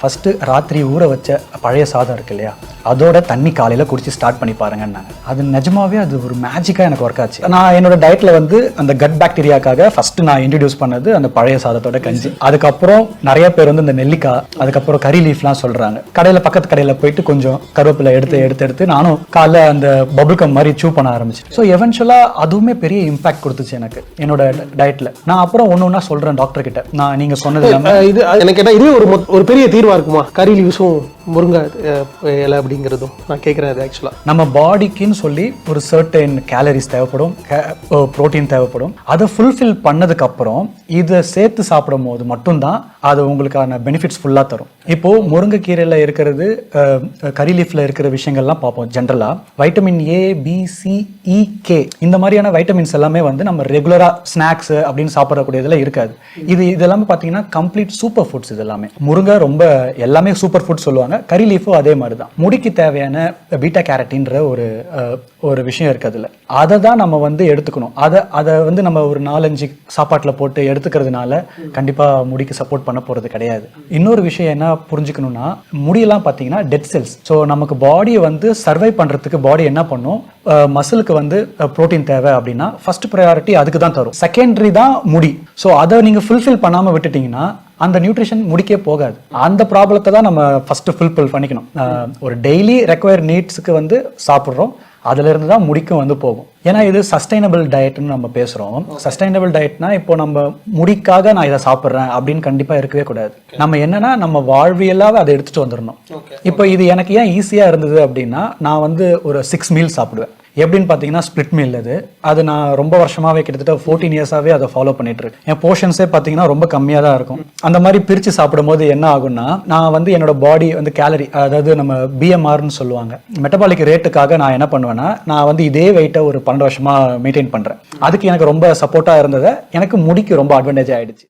First ராத்திரி ஊற வச்ச பழைய சாதம் இருக்கு இல்லையா, அதோட தண்ணி காலையில குடிச்சு ஸ்டார்ட் பண்ணி பாருங்கன்னாங்க. அது நிஜமாவே அது ஒரு மேஜிக்கா எனக்கு ஒர்க் ஆச்சு. நான் என்னோட டயட்ல வந்து அந்த கட் பாக்டீரியாக்காக ஃபர்ஸ்ட் நான் இன்ட்ரடியூஸ் பண்ணது அந்த பழைய சாதத்தோட கஞ்சி. அதுக்கப்புறம் நிறைய பேர் வந்து இந்த நெல்லிக்காய், அதுக்கப்புறம் கறி லீஃப்லாம் சொல்றாங்க. பக்கத்து கடையில போயிட்டு கொஞ்சம் கருவேப்பிலை எடுத்து நானும் காலைல அந்த பபுள் கம் மாதிரி சூ பண்ண ஆரம்பிச்சேன். ஸோ எவென்ச்சுவலா அதுவுமே பெரிய இம்பாக்ட் கொடுத்துச்சு எனக்கு என்னோட டயட்ல. நான் அப்புறம் ஒன்னொன்னா சொல்றேன் டாக்டர் கிட்ட, நான் நீங்க சொன்னது இது எனக்கு கேட்டா இது ஒரு பெரிய தீர்வா இருக்குமா, கறி லீவ்ஸும் முருங்கை இலை அப்படிங்கிறதும் நான் கேட்குறேன். அது ஆக்சுவலாக நம்ம பாடிக்குன்னு சொல்லி ஒரு சர்டன் கேலரிஸ் தேவைப்படும், ப்ரோட்டீன் தேவைப்படும். அதை ஃபுல்ஃபில் பண்ணதுக்கு அப்புறம் இதை சேர்த்து சாப்பிடும் போது மட்டும்தான் அது உங்களுக்கான பெனிஃபிட்ஸ் ஃபுல்லாக தரும். இப்போ முருங்கைக்கீரையில் இருக்கிறது, கறி லீஃப்ல இருக்கிற விஷயங்கள்லாம் பார்ப்போம். ஜென்ரலாக vitamin A, B, C, E, K இந்த மாதிரியான வைட்டமின்ஸ் எல்லாமே வந்து நம்ம ரெகுலரா ஸ்நாக்ஸ் அப்படின்னு சாப்பிடக்கூடியதுல இருக்காது. இதெல்லாமே பார்த்தீங்கன்னா கம்ப்ளீட் சூப்பர் ஃபுட்ஸ். இது எல்லாமே முருங்கை ரொம்ப எல்லாமே சூப்பர் ஃபுட் சொல்லுவாங்க. கறி லீஃபும் அதே மாதிரி தான். முடிக்கு தேவையான பீட்டா கேரட்டின்ற ஒரு விஷயம் இருக்கு அதுல. அதை தான் நம்ம வந்து எடுத்துக்கணும். அதை வந்து நம்ம ஒரு 4-5 சாப்பாட்டில் போட்டு எடுத்துக்கிறதுனால கண்டிப்பா முடிக்கு சப்போர்ட் பண்ண போறது கிடையாது. இன்னொரு விஷயம் என்ன புரிஞ்சுக்கணும்னா, முடியெல்லாம் பார்த்தீங்கன்னா டெட் செல்ஸ். ஸோ நமக்கு பாடியை வந்து சர்வை பண்றதுக்கு பாடி என்ன பண்ணும், மசிலுக்கு வந்து புரோட்டீன் தேவை அப்படின்னா ஃபர்ஸ்ட் ப்ரையாரிட்டி அதுக்கு தான் தரும். செகண்டரி தான் முடி. ஸோ அதை நீங்க ஃபுல்ஃபில் பண்ணாம விட்டுட்டீங்கன்னா அந்த நியூட்ரிஷன் முடிக்கே போகாது. அந்த ப்ராப்ளத்தை தான் நம்ம ஃபர்ஸ்ட் ஃபுல்ஃபில் பண்ணிக்கணும். ஒரு டெய்லி ரெக்வயர் நீட்ஸுக்கு வந்து சாப்பிட்றோம், அதுல இருந்து தான் முடிக்கும் வந்து போகும். ஏன்னா இது சஸ்டைனபிள் டயட்னு நம்ம பேசுறோம். சஸ்டைனபிள் டயட்னா இப்போ நம்ம முடிக்காக நான் இதை சாப்பிட்றேன் அப்படின்னு கண்டிப்பா இருக்கவே கூடாது. நம்ம என்னன்னா நம்ம வாழ்வியலாக அதை எடுத்துட்டு வந்துடணும். இப்போ இது எனக்கு ஏன் ஈஸியா இருந்தது அப்படின்னா, நான் வந்து ஒரு 6 மீல் சாப்பிடுவேன். எப்படின்னு பார்த்தீங்கன்னா ஸ்பிளிட் மீல். அது நான் ரொம்ப வருஷமாவே கிட்டத்தட்ட 14 இயர்ஸாவே அதை ஃபாலோ பண்ணிட்டு இருக்கேன். என் போர்ஷன்ஸே பார்த்தீங்கன்னா ரொம்ப கம்மியாக தான் இருக்கும். அந்த மாதிரி பிரித்து சாப்பிடும் போது என்ன ஆகும்னா, நான் வந்து என்னோட பாடி வந்து கேலரி, அதாவது நம்ம பிஎம்ஆர்னு சொல்லுவாங்க, மெட்டபாலிக் ரேட்டுக்காக நான் என்ன பண்ணுவேன்னா, நான் வந்து இதே வெயிட்டை ஒரு 12 வருஷமா மெயின்டைன் பண்றேன். அதுக்கு எனக்கு ரொம்ப சப்போர்ட்டா இருந்தது. எனக்கு முடிக்கு ரொம்ப அட்வான்டேஜ் ஆயிடுச்சு.